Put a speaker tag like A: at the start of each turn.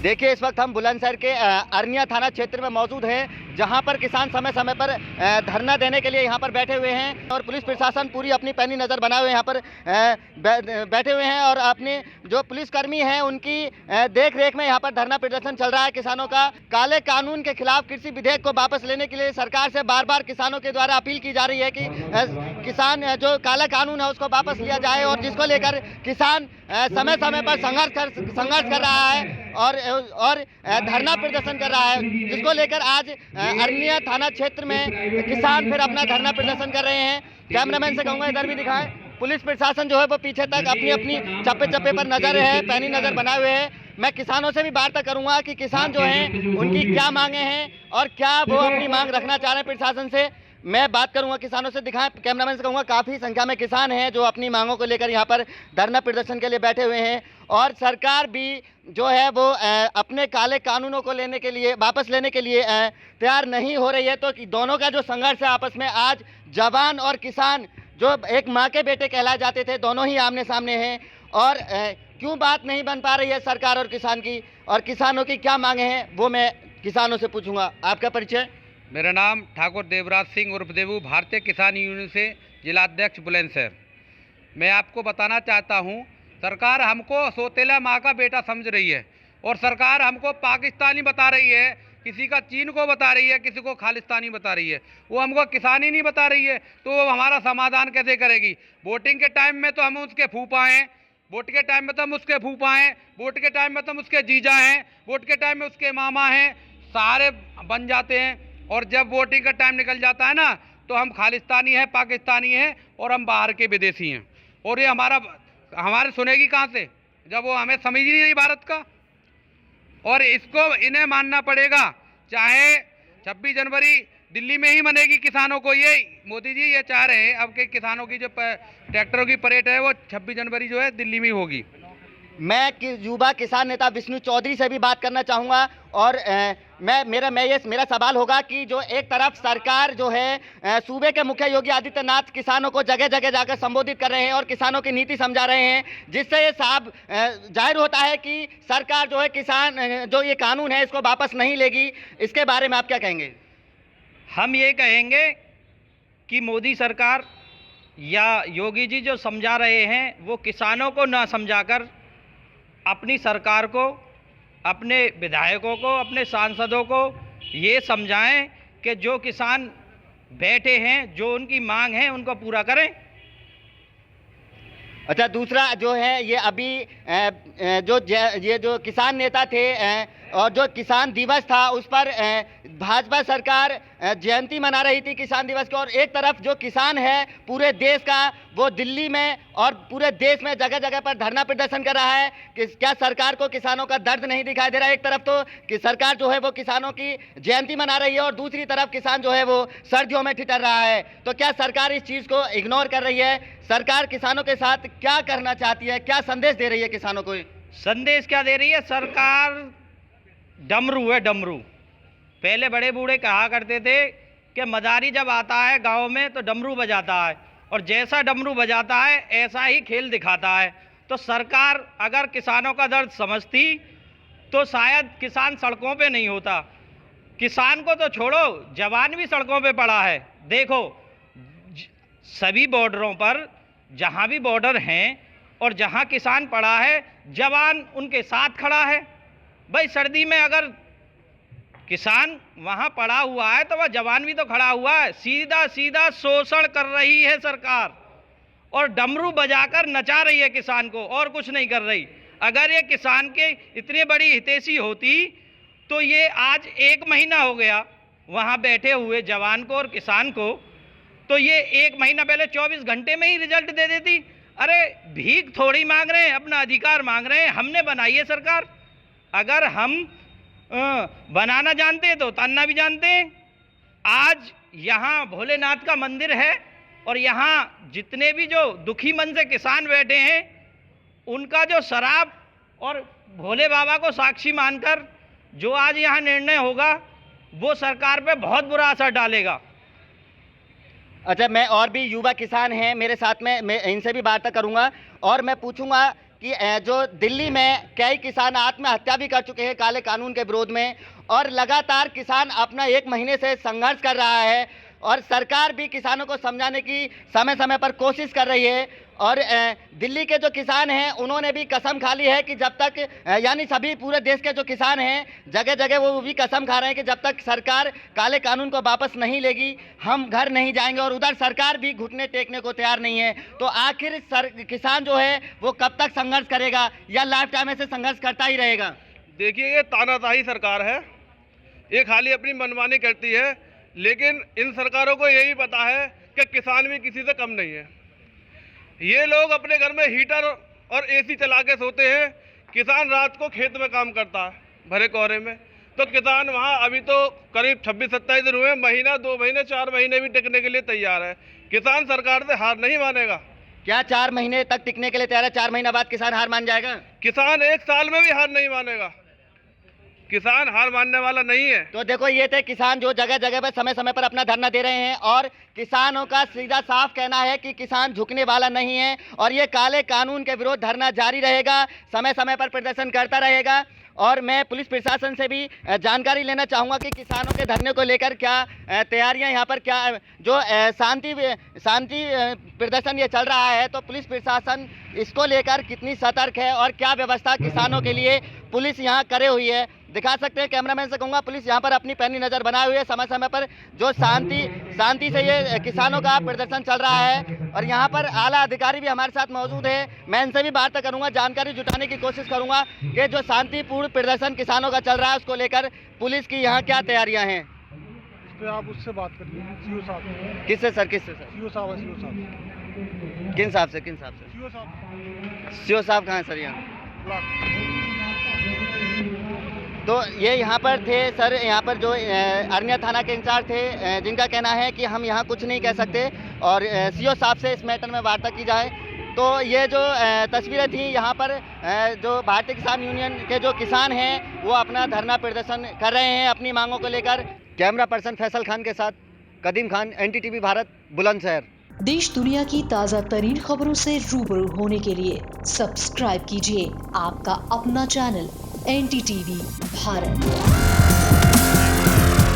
A: देखिए, इस वक्त हम बुलंदशहर के अरनिया थाना क्षेत्र में मौजूद हैं, जहां पर किसान समय समय पर धरना देने के लिए यहां पर बैठे हुए हैं और पुलिस प्रशासन पूरी अपनी पैनी नज़र बनाए हुए यहां पर बैठे हुए हैं और अपने जो पुलिसकर्मी हैं उनकी देख रेख में यहां पर धरना प्रदर्शन चल रहा है किसानों का। काले कानून के खिलाफ कृषि विधेयक को वापस लेने के लिए सरकार से बार बार किसानों के द्वारा अपील की जा रही है कि किसान जो काला कानून है उसको वापस लिया जाए, और जिसको लेकर किसान समय समय पर संघर्ष कर रहा है और धरना प्रदर्शन कर रहा है, जिसको लेकर आज अरनिया थाना क्षेत्र में किसान फिर अपना धरना प्रदर्शन कर रहे हैं। कैमरामैन से कहूँगा इधर भी दिखाएं। पुलिस प्रशासन जो है वो पीछे तक अपनी चप्पे चप्पे पर नजर है, पैनी नजर बनाए हुए है। मैं किसानों से भी वार्ता करूंगा कि किसान जो हैं उनकी क्या मांगे हैं और क्या वो अपनी मांग रखना चाह रहे हैं प्रशासन से। मैं बात करूंगा किसानों से। दिखाएं, कैमरामैन से कहूँगा काफ़ी संख्या में किसान हैं जो अपनी मांगों को लेकर यहाँ पर धरना प्रदर्शन के लिए बैठे हुए हैं, और सरकार भी जो है वो अपने काले कानूनों को लेने के लिए वापस लेने के लिए तैयार नहीं हो रही है। तो दोनों का जो संघर्ष है आपस में, आज जवान और किसान जो एक माँ के बेटे कहलाए जाते थे, दोनों ही आमने सामने हैं। और क्यों बात नहीं बन पा रही है सरकार और किसान की, और किसानों की क्या मांगे हैं, वो मैं किसानों से पूछूंगा। आपका परिचय?
B: मेरा नाम ठाकुर देवराज सिंह उर्फ देवू, भारतीय किसान यूनियन से जिलाध्यक्ष बुलंदशहर। मैं आपको बताना चाहता हूं, सरकार हमको सौतेला माँ का बेटा समझ रही है और सरकार हमको पाकिस्तानी बता रही है, किसी का चीन को बता रही है, किसी को खालिस्तानी बता रही है। वो हमको किसान ही नहीं बता रही है, तो वो हमारा समाधान कैसे करेगी? वोटिंग के टाइम में तो हम उसके फूफा हैं, वोट के टाइम में तो हम उसके फूफा हैं, वोट के टाइम में तो हम उसके जीजा हैं, वोट के टाइम में उसके मामा हैं, सारे बन जाते हैं। और जब वोटिंग का टाइम निकल जाता है ना, तो हम खालिस्तानी हैं, पाकिस्तानी हैं और हम बाहर के विदेशी हैं। और ये हमारे सुनेगी कहाँ से, जब वो हमें समझ ही नहीं भारत का। और इसको इन्हें मानना पड़ेगा, चाहे 26 जनवरी दिल्ली में ही मनेगी किसानों को। ये मोदी जी ये चाह रहे हैं अब के किसानों की जो ट्रैक्टरों की परेड है वो 26 जनवरी जो है दिल्ली में होगी।
A: मैं युवा किसान नेता विष्णु चौधरी से भी बात करना चाहूँगा, और मेरा सवाल होगा कि जो एक तरफ सरकार जो है सूबे के मुख्य योगी आदित्यनाथ किसानों को जगह जगह जाकर संबोधित कर रहे हैं और किसानों की नीति समझा रहे हैं, जिससे ये साफ जाहिर होता है कि सरकार जो है किसान जो ये कानून है इसको वापस नहीं लेगी। इसके बारे में आप क्या कहेंगे?
C: हम ये कहेंगे कि मोदी सरकार या योगी जी जो समझा रहे हैं वो किसानों को ना समझाकर अपनी सरकार को, अपने विधायकों को, अपने सांसदों को ये समझाएं कि जो किसान बैठे हैं, जो उनकी मांग है उनको पूरा करें।
A: अच्छा, दूसरा जो है ये अभी ये जो किसान नेता थे और जो किसान दिवस था उस पर भाजपा सरकार जयंती मना रही थी किसान दिवस की, और एक तरफ जो किसान है पूरे देश का वो दिल्ली में और पूरे देश में जगह जगह पर धरना प्रदर्शन कर रहा है कि क्या सरकार को किसानों का दर्द नहीं दिखाई दे रहा है? एक तरफ तो कि सरकार जो है वो किसानों की जयंती मना रही है और दूसरी तरफ किसान जो है वो सर्दियों में ठिठुर रहा है। तो क्या सरकार इस चीज़ को इग्नोर कर रही है? सरकार किसानों के साथ क्या करना चाहती है, क्या संदेश दे रही है किसानों को?
C: संदेश क्या दे रही है? सरकार डमरू है, डमरू। पहले बड़े बूढ़े कहा करते थे कि मदारी जब आता है गांव में तो डमरू बजाता है, और जैसा डमरू बजाता है ऐसा ही खेल दिखाता है। तो सरकार अगर किसानों का दर्द समझती तो शायद किसान सड़कों पे नहीं होता। किसान को तो छोड़ो, जवान भी सड़कों पे पड़ा है। देखो, सभी बॉर्डरों पर जहां भी बॉर्डर हैं और जहां किसान पड़ा है, जवान उनके साथ खड़ा है। भाई, सर्दी में अगर किसान वहां पड़ा हुआ है तो वह जवान भी तो खड़ा हुआ है। सीधा सीधा शोषण कर रही है सरकार और डमरू बजाकर नचा रही है किसान को, और कुछ नहीं कर रही। अगर ये किसान के इतनी बड़ी हितैषी होती तो ये आज 1 महीना हो गया वहां बैठे हुए जवान को और किसान को, तो ये 1 महीना पहले 24 घंटे में ही रिजल्ट दे देती। अरे भीख थोड़ी मांग रहे हैं, अपना अधिकार मांग रहे हैं। हमने बनाई है सरकार, अगर हम बनाना जानते हैं तो उतारना भी जानते हैं। आज यहाँ भोलेनाथ का मंदिर है और यहाँ जितने भी जो दुखी मन से किसान बैठे हैं उनका जो शराब और भोले बाबा को साक्षी मानकर जो आज यहाँ निर्णय होगा वो सरकार पे बहुत बुरा असर डालेगा।
A: अच्छा, मैं और भी युवा किसान हैं मेरे साथ में, मैं इनसे भी वार्ता करूंगा और मैं पूछूंगा कि जो दिल्ली में कई किसान आत्महत्या भी कर चुके हैं काले कानून के विरोध में, और लगातार किसान अपना 1 महीने से संघर्ष कर रहा है और सरकार भी किसानों को समझाने की समय समय पर कोशिश कर रही है। और दिल्ली के जो किसान हैं उन्होंने भी कसम खा ली है कि जब तक यानी सभी पूरे देश के जो किसान हैं जगह जगह वो भी कसम खा रहे हैं कि जब तक सरकार काले कानून को वापस नहीं लेगी हम घर नहीं जाएंगे। और उधर सरकार भी घुटने टेकने को तैयार नहीं है। तो आखिर किसान जो है वो कब तक संघर्ष करेगा या लाइफ टाइम ऐसे संघर्ष करता ही रहेगा?
D: देखिए, ये तानाशाही सरकार है, ये खाली अपनी मनमानी करती है, लेकिन इन सरकारों को यही पता है कि किसान भी किसी से कम नहीं है। ये लोग अपने घर में हीटर और एसी चला के सोते हैं, किसान रात को खेत में काम करता है भरे कोहरे में। तो किसान वहाँ अभी तो करीब 26-27 दिन हुए, महीना 2 महीने 4 महीने भी टिकने के लिए तैयार है। किसान सरकार से हार नहीं मानेगा।
A: क्या 4 महीने तक टिकने के लिए तैयार है? 4 महीना बाद किसान हार मान जाएगा?
D: किसान 1 साल में भी हार नहीं मानेगा, किसान हार मानने वाला नहीं है।
A: तो देखो, ये थे किसान जो जगह जगह पर समय समय पर अपना धरना दे रहे हैं और किसानों का सीधा साफ कहना है कि किसान झुकने वाला नहीं है और ये काले कानून के विरोध धरना जारी रहेगा, समय समय पर प्रदर्शन करता रहेगा। और मैं पुलिस प्रशासन से भी जानकारी लेना चाहूँगा कि किसानों के धरने को लेकर क्या तैयारियां यहाँ पर क्या जो शांति प्रदर्शन ये चल रहा है, तो पुलिस प्रशासन इसको लेकर कितनी सतर्क है और क्या व्यवस्था किसानों के लिए पुलिस यहाँ करे हुई है, दिखा सकते हैं। कैमरामैन से कहूँगा पुलिस यहाँ पर अपनी पैनी नज़र बनाए हुए समय समय पर जो शांति से ये किसानों का प्रदर्शन चल रहा है। और यहाँ पर आला अधिकारी भी हमारे साथ मौजूद है, मैं इनसे भी बात करूँगा, जानकारी जुटाने की कोशिश करूँगा कि जो शांतिपूर्ण प्रदर्शन किसानों का चल रहा है उसको लेकर पुलिस की यहाँ क्या तैयारियाँ हैं।
E: आप उससे बात करिए, सीओ साहब।
A: किससे सर? किससे सर?
E: सीओ साहब है, सीओ साहब।
A: किन साहब से? किन साहब से?
E: सीओ साहब।
A: सीओ साहब कहाँ हैं सर? यहाँ तो ये यहाँ पर थे सर, यहाँ पर जो अरनिया थाना के इंचार्ज थे जिनका कहना है कि हम यहाँ कुछ नहीं कह सकते और सीओ साहब से इस मैटर में वार्ता की जाए। तो ये जो तस्वीरें थी यहाँ पर जो भारतीय किसान यूनियन के जो किसान हैं वो अपना धरना प्रदर्शन कर रहे हैं अपनी मांगों को लेकर। कैमरा पर्सन फैसल खान के साथ कदीम खान, NDTV भारत, बुलंदशहर।
F: देश दुनिया की ताज़ा तरीन खबरों से रूबरू होने के लिए सब्सक्राइब कीजिए आपका अपना चैनल NDTV भारत।